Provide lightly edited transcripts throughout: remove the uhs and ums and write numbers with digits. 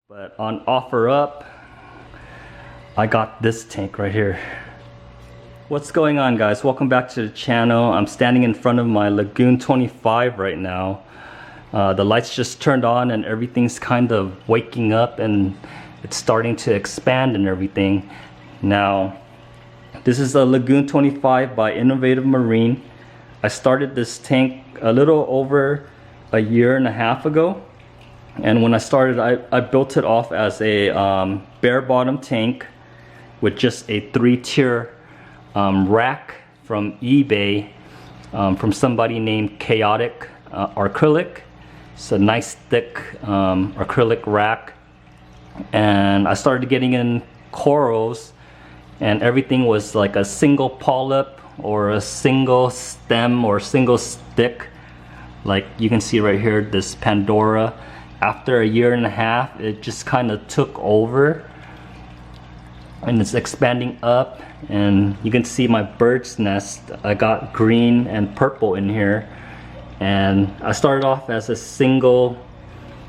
But on OfferUp, I got this tank right here. What's going on, guys? Welcome back to the channel. I'm standing in front of my Lagoon 25 right now. The lights just turned on and everything's kind of waking up and it's starting to expand and everything. Now, this is a Lagoon 25 by Innovative Marine. I started this tank a little over a year and a half ago. And when I started, I built it off as a bare bottom tank with just a 3-tier rack from eBay from somebody named Chaotic Acrylic. It's a nice thick acrylic rack. And I started getting in corals and everything was like a single polyp or a single stem or single stick. Like you can see right here, this Pandora. After a year and a half, it just kind of took over and it's expanding up, and you can see my bird's nest. I got green and purple in here, and I started off as a single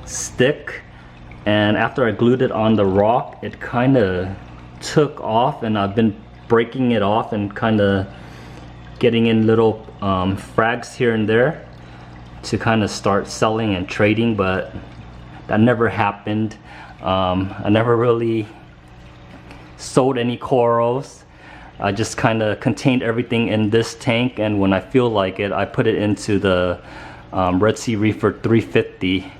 stick, and after I glued it on the rock, it kind of took off, and I've been breaking it off and kind of getting in little frags here and there to kind of start selling and trading, but that never happened. I never really sold any corals. I just kind of contained everything in this tank, and when I feel like it, I put it into the Red Sea Reefer 350.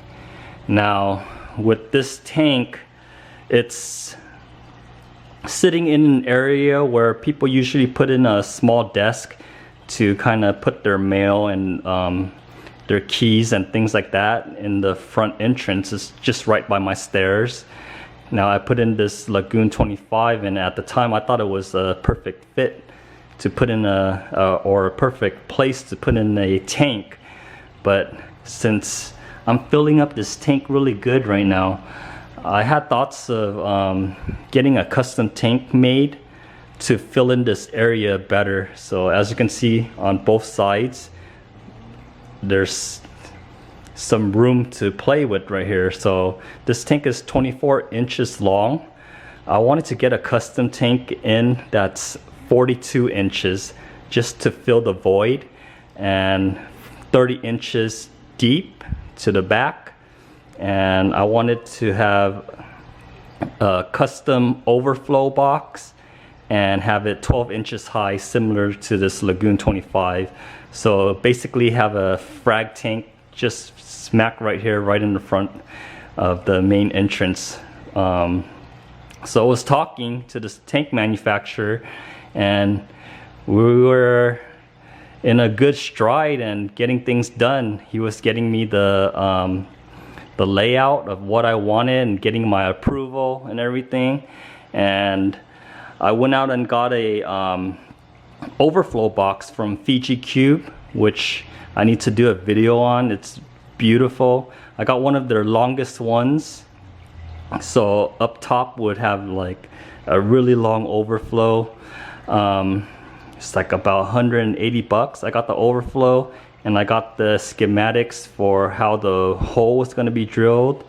Now, with this tank, it's sitting in an area where people usually put in a small desk to kind of put their mail and their keys and things like that. In the front entrance is just right by my stairs. Now I put in this Lagoon 25, and at the time I thought it was a perfect fit to put in or a perfect place to put in a tank. But since I'm filling up this tank really good right now, I had thoughts of getting a custom tank made to fill in this area better. So as you can see on both sides, there's some room to play with right here. So this tank is 24 inches long. I wanted to get a custom tank in that's 42 inches just to fill the void, and 30 inches deep to the back. And I wanted to have a custom overflow box and have it 12 inches high, similar to this Lagoon 25. So basically have a frag tank just smack right here, right in the front of the main entrance. So I was talking to this tank manufacturer, and we were in a good stride and getting things done. He was getting me the layout of what I wanted and getting my approval and everything. And I went out and got a overflow box from Fiji Cube, which I need to do a video on. It's beautiful. I got one of their longest ones, so up top would have like a really long overflow. It's like about 180 bucks. I got the overflow, and I got the schematics for how the hole was going to be drilled,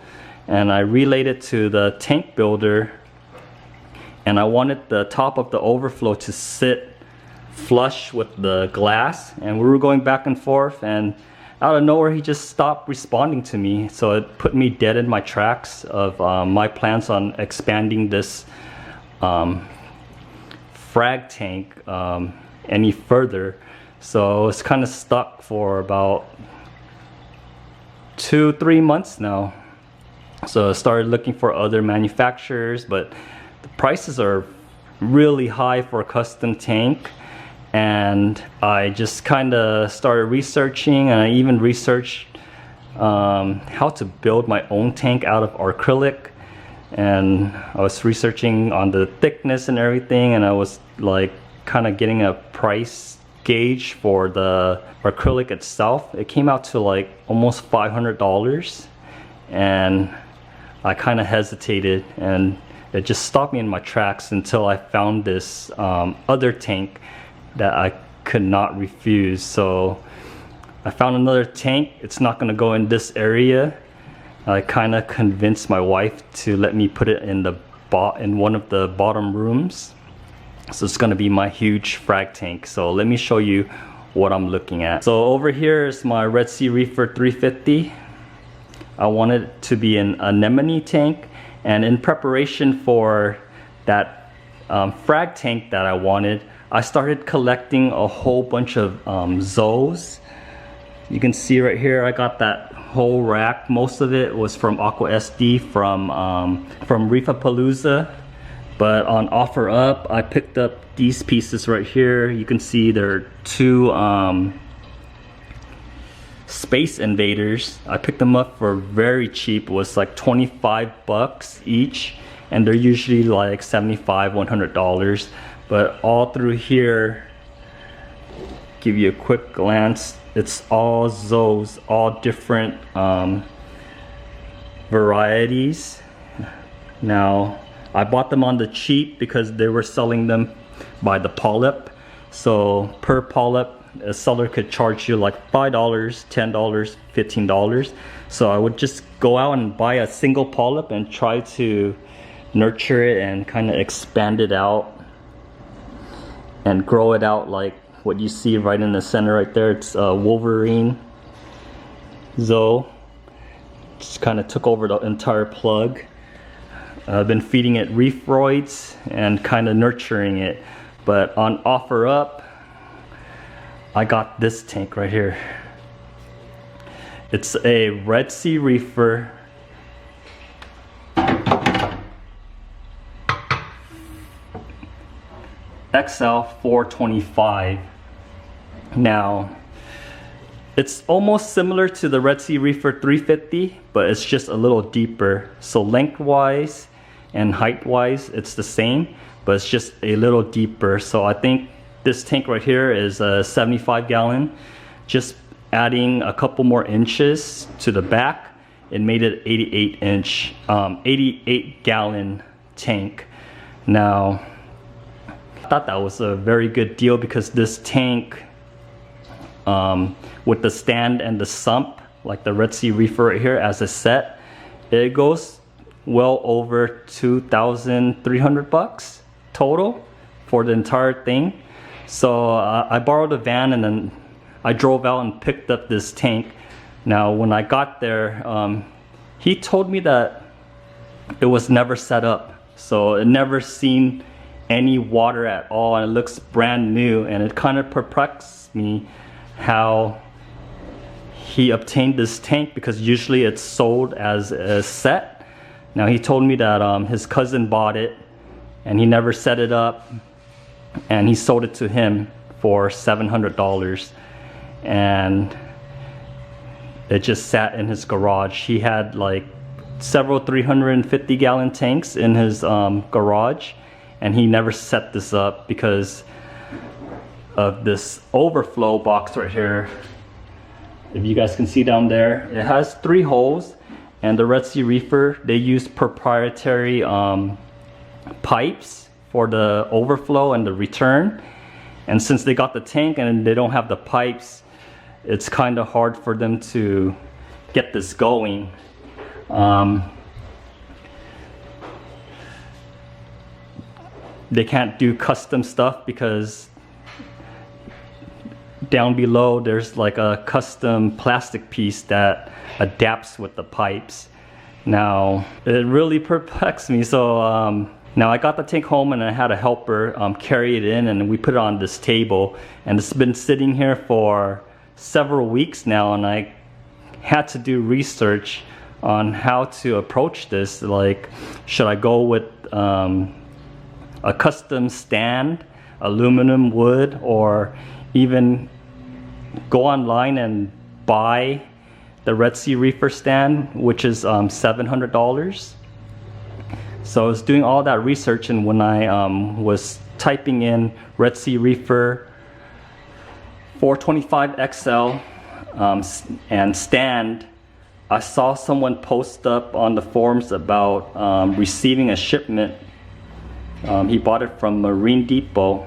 and I relayed it to the tank builder, and I wanted the top of the overflow to sit flush with the glass. And we were going back and forth, and out of nowhere he just stopped responding to me. So it put me dead in my tracks of my plans on expanding this frag tank any further. So it's kind of stuck for about 2-3 months now. So I started looking for other manufacturers, but the prices are really high for a custom tank. And I just kind of started researching, and I even researched how to build my own tank out of acrylic. And I was researching on the thickness and everything, and I was like kind of getting a price gauge for the acrylic itself. It came out to like almost $500, and I kind of hesitated, and it just stopped me in my tracks until I found this other tank that I could not refuse. So I found another tank. It's not going to go in this area. I kind of convinced my wife to let me put it in one of the bottom rooms. So it's going to be my huge frag tank. So let me show you what I'm looking at. So over here is my Red Sea Reefer 350. I wanted it to be an anemone tank, and in preparation for that frag tank that I wanted, I started collecting a whole bunch of zoos. You can see right here I got that whole rack. Most of it was from AquaSD from Reefapalooza. But on OfferUp, I picked up these pieces right here. You can see there are two Space Invaders. I picked them up for very cheap. It was like 25 bucks each, and they're usually like $75, $100. But all through here, give you a quick glance, it's all zoos, all different varieties. Now, I bought them on the cheap because they were selling them by the polyp. So per polyp, a seller could charge you like $5, $10, $15. So I would just go out and buy a single polyp and try to nurture it and kind of expand it out and grow it out like what you see right in the center right there. It's a Wolverine zoo. Just kind of took over the entire plug. I've been feeding it reef roids and kind of nurturing it. But on OfferUp, I got this tank right here. It's a Red Sea Reefer XL 425. Now, it's almost similar to the Red Sea Reefer 350, but it's just a little deeper. So lengthwise and height-wise, it's the same, but it's just a little deeper. So I think this tank right here is a 75-gallon. Just adding a couple more inches to the back, it made it 88-gallon tank. Now, I thought that was a very good deal because this tank, with the stand and the sump, like the Red Sea Reefer right here as a set, it goes well over 2,300 bucks total for the entire thing. So I borrowed a van and then I drove out and picked up this tank. Now when I got there, he told me that it was never set up, so it never seen any water at all, and it looks brand new. And it kind of perplexed me how he obtained this tank, because usually it's sold as a set. Now he told me that his cousin bought it and he never set it up, and he sold it to him for $700, and it just sat in his garage. He had like several 350-gallon tanks in his garage, and he never set this up because of this overflow box right here. If you guys can see down there, it has 3 holes, and the Red Sea Reefer, they use proprietary pipes for the overflow and the return. And since they got the tank and they don't have the pipes, it's kind of hard for them to get this going. They can't do custom stuff because down below there's like a custom plastic piece that adapts with the pipes. Now it really perplexed me. So now I got the tank home and I had a helper carry it in, and we put it on this table, and it's been sitting here for several weeks now, and I had to do research on how to approach this. Like, should I go with a custom stand, aluminum, wood, or even go online and buy the Red Sea Reefer stand, which is $700. So I was doing all that research, and when I was typing in Red Sea Reefer 425 XL and stand, I saw someone post up on the forums about receiving a shipment. He bought it from Marine Depot,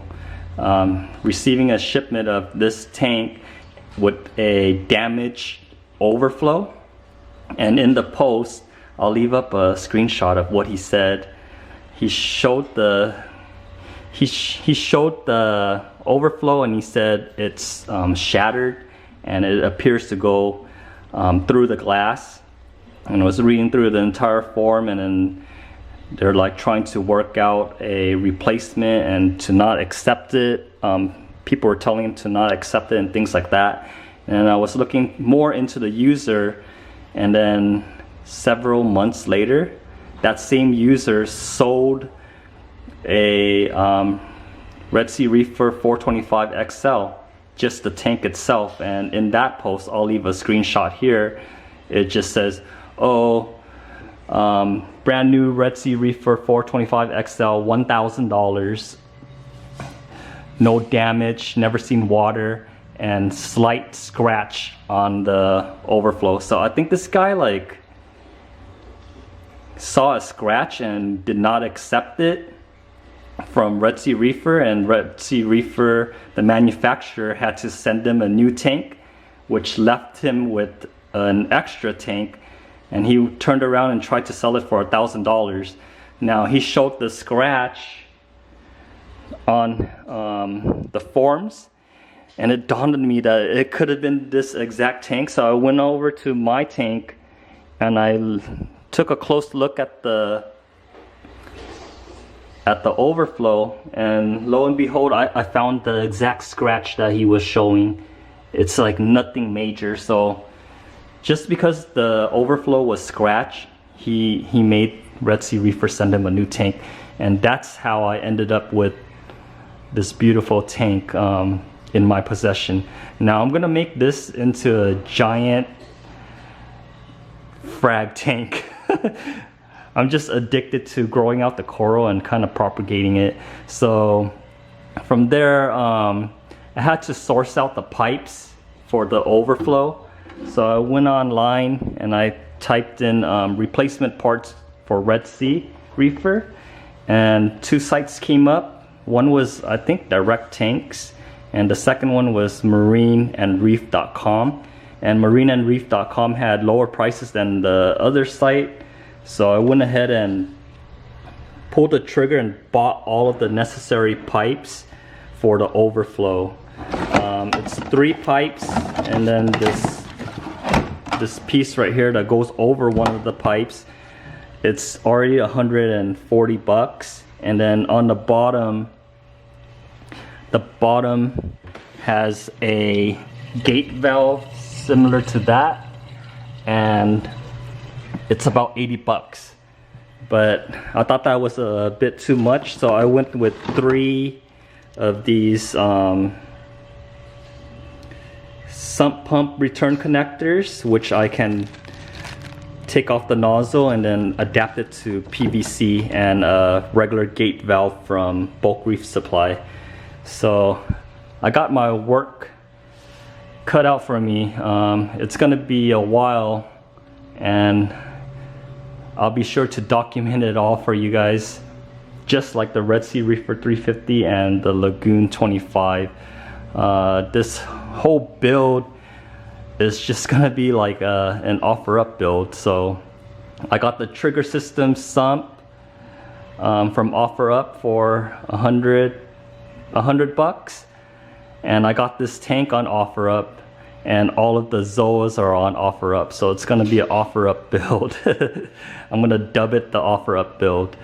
receiving a shipment of this tank with a damaged overflow. And in the post, I'll leave up a screenshot of what he said. He showed the he showed the overflow, and he said it's shattered and it appears to go through the glass. And I was reading through the entire form, and then they're like trying to work out a replacement and to not accept it. People were telling him to not accept it and things like that. And I was looking more into the user, and then several months later, that same user sold a Red Sea Reefer 425 XL, just the tank itself. And in that post, I'll leave a screenshot here. It just says, oh, brand new Red Sea Reefer 425 XL, $1,000, no damage, never seen water, and slight scratch on the overflow. So I think this guy like saw a scratch and did not accept it from Red Sea Reefer, and Red Sea Reefer, the manufacturer, had to send him a new tank, which left him with an extra tank, and he turned around and tried to sell it for $1,000. Now he showed the scratch on the forms, and it dawned on me that it could have been this exact tank. So I went over to my tank and I took a close look at the overflow, and lo and behold, I found the exact scratch that he was showing. It's like nothing major. So just because the overflow was scratched, he made Red Sea Reefer send him a new tank, and that's how I ended up with this beautiful tank in my possession. Now I'm gonna make this into a giant frag tank. I'm just addicted to growing out the coral and kind of propagating it. So from there, I had to source out the pipes for the overflow. So I went online and I typed in replacement parts for Red Sea Reefer, and 2 sites came up. One was, I think, Direct Tanks, and the second one was marineandreef.com. And marineandreef.com had lower prices than the other site. So I went ahead and pulled the trigger and bought all of the necessary pipes for the overflow. It's 3 pipes, and then this piece right here that goes over one of the pipes. It's already $140, and then on the bottom has a gate valve similar to that, and it's about $80. But I thought that was a bit too much, so I went with 3 of these sump pump return connectors, which I can take off the nozzle and then adapt it to PVC, and a regular gate valve from Bulk Reef Supply. So I got my work cut out for me. It's gonna be a while, and I'll be sure to document it all for you guys, just like the Red Sea Reefer 350 and the Lagoon 25. This whole build is just gonna be like an offer-up build. So I got the trigger system sump from OfferUp for $100, and I got this tank on OfferUp, and all of the Zoas are on OfferUp. So it's gonna be an OfferUp build. I'm gonna dub it the OfferUp build.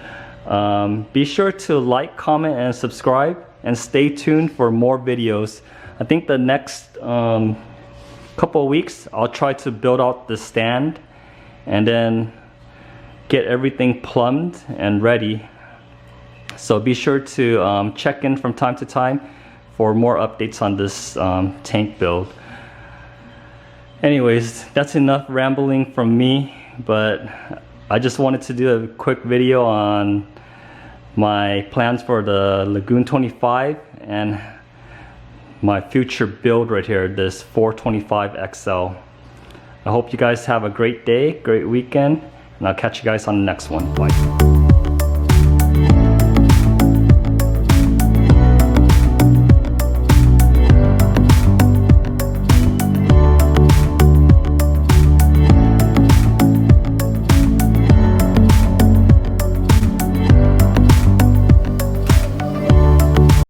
Be sure to like, comment, and subscribe, and stay tuned for more videos. I think the next couple of weeks I'll try to build out the stand and then get everything plumbed and ready. So be sure to check in from time to time for more updates on this tank build. Anyways, that's enough rambling from me, but I just wanted to do a quick video on my plans for the Lagoon 25 and my future build right here, this 425 XL. I hope you guys have a great day, great weekend, and I'll catch you guys on the next one. Bye.